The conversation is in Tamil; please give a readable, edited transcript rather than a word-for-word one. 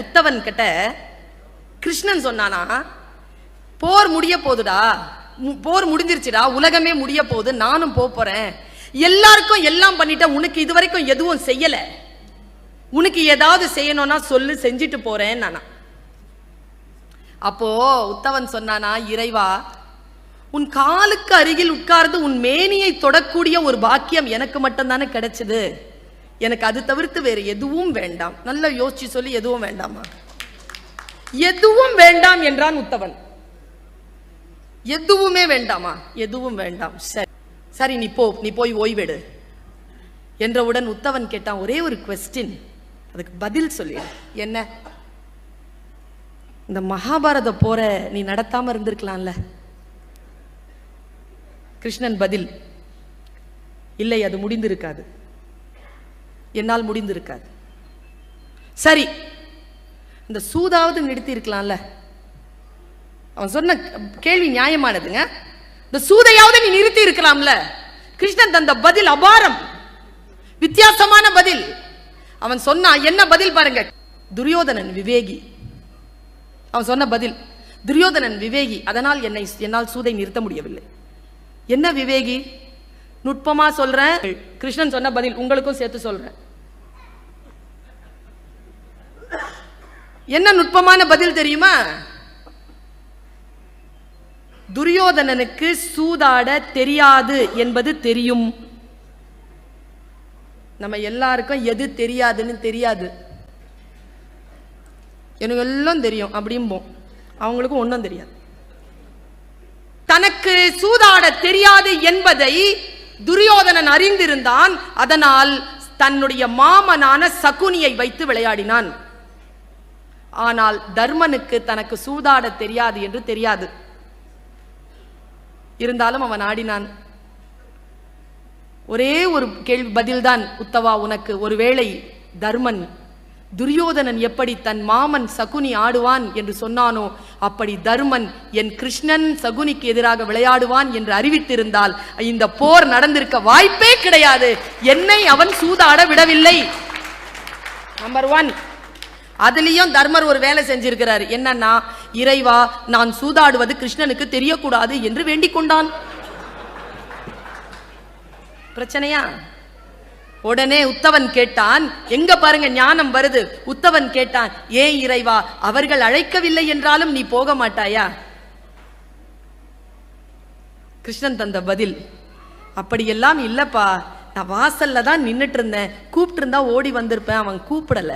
உத்தவன் கிட்ட கிருஷ்ணன் சொன்னானா, போர் முடிய போகுதுடா, போர் முடிஞ்சிருச்சுடா, உலகமே முடிய போகுது, நானும் போறேன், எல்லாருக்கும் எல்லாம் பண்ணிட்ட, உனக்கு இதுவரைக்கும் எதுவும் செய்யல, உனக்கு ஏதாவது செய்யணும்னா சொல்லு, செஞ்சுட்டு போறேன் நானா. அப்போ உத்தவன் சொன்னானா, இறைவா, உன் காலுக்கு அருகில் உட்கார்ந்து உன் மேனியை தொடக்கூடிய ஒரு பாக்கியம் எனக்கு மட்டும்தானே கிடைச்சது, எனக்கு அது தவிர்த்து வேறு எதுவும் வேண்டாம். நல்லா யோசிச்சு சொல்லி, எதுவும் வேண்டாமா? எதுவும் வேண்டாம் என்றான் உத்தவன். எதுவுமே வேண்டாமா? எதுவும் வேண்டாம். சரி சரி, நீ போய் ஓய்வெடு என்றவுடன் உத்தவன் கேட்டான், ஒரே ஒரு குவெஸ்டின், அதுக்கு பதில் சொல்லி. என்ன? இந்த மகாபாரத போற நீ நடத்தாம இருந்திருக்கலாம்ல? கிருஷ்ணன் பதில், இல்லை, அது முடிந்திருக்காது, என்னால் முடிந்திருக்காது. சரி, இந்த சூதாவது நிறுத்தி இருக்கலாம்ல? அவன் சொன்ன கேள்வி நியாயமானதுங்க. இந்த சூதையாவது நீ நிறுத்தி இருக்கலாம்ல? கிருஷ்ணன் தந்த பதில் அபாரம், வித்தியாசமான பதில். அவன் சொன்னா என்ன பதில் பாருங்க. துரியோதனன் விவேகி. அவன் சொன்ன பதில், துரியோதனன் விவேகி, அதனால் என்னால் சூதை நிறுத்த முடியவில்லை. என்ன விவேகி? நுட்பமா சொல்றேன். கிருஷ்ணன் சொன்ன பதில் உங்களுக்கும் சேர்த்து சொல்றேன். என்ன நுட்பமான பதில் தெரியுமா? துரியோதனனுக்கு சூதாட தெரியாது என்பது தெரியும். நம்ம எல்லாருக்கும் எது தெரியாதுன்னு தெரியாது. எனக்கு எல்லாம் தெரியும் அப்படிம்போம், அவங்களுக்கும் ஒன்றும் தெரியாது. தனக்கு சூதாட தெரியாது என்பதை துரியோதனன் அறிந்திருந்தான். அதனால் தன்னுடைய மாமனான சகுனியை வைத்து விளையாடினான். ஆனால் தர்மனுக்கு தனக்கு சூதாட தெரியாது என்று தெரியாது. இருந்தாலும் அவன் ஆடினான். ஒரே ஒரு கேள்வி பதில்தான் உத்தவா உனக்கு. ஒருவேளை தர்மன் துரியோதனன் எப்படி தன் மாமன் சகுனி ஆடுவான் என்று சொன்னானோ, அப்படி தர்மன் என் கிருஷ்ணன் சகுனிக்கு எதிராக விளையாடுவான் என்று அறிவித்திருந்தால் இந்த போர் நடந்திருக்க வாய்ப்பே கிடையாது. என்னை அவன் சூதாட விடவில்லை. நம்பர் 1. அதுலயும் தர்மர் ஒரு வேலை செஞ்சிருக்கிறார். என்னன்னா, இறைவா, நான் சூதாடுவது கிருஷ்ணனுக்கு தெரியக்கூடாது என்று வேண்டிக் கொண்டான். பிரச்சனையா? உடனே உத்தவன் கேட்டான், எங்க பாருங்க ஞானம் வருது. உத்தவன் கேட்டான், ஏன் இறைவா, அவர்கள் அழைக்கவில்லை என்றாலும் நீ போக மாட்டாயா? கிருஷ்ணன் தந்த பதில், அப்படியெல்லாம் இல்லப்பா, நான் வாசல்ல தான் நின்னுட்டு இருந்தேன், கூப்பிட்டு இருந்தா ஓடி வந்திருப்பேன், அவன் கூப்பிடல.